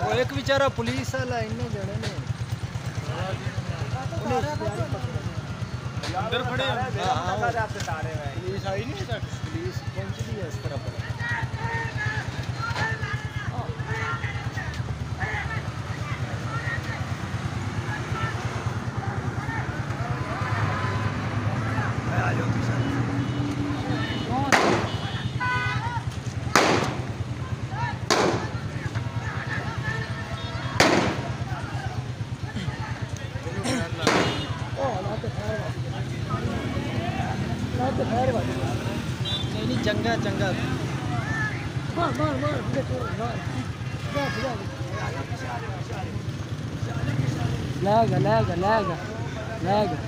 वो एक बेचारा पुलिस वाला इन्हें जड़े ने अंदर खड़े हैं। पुलिस आई नहीं तक, पुलिस पहुंच गई है इस तरफ। नहीं चंगा चंगा लेगा लेगा लेगा लेगा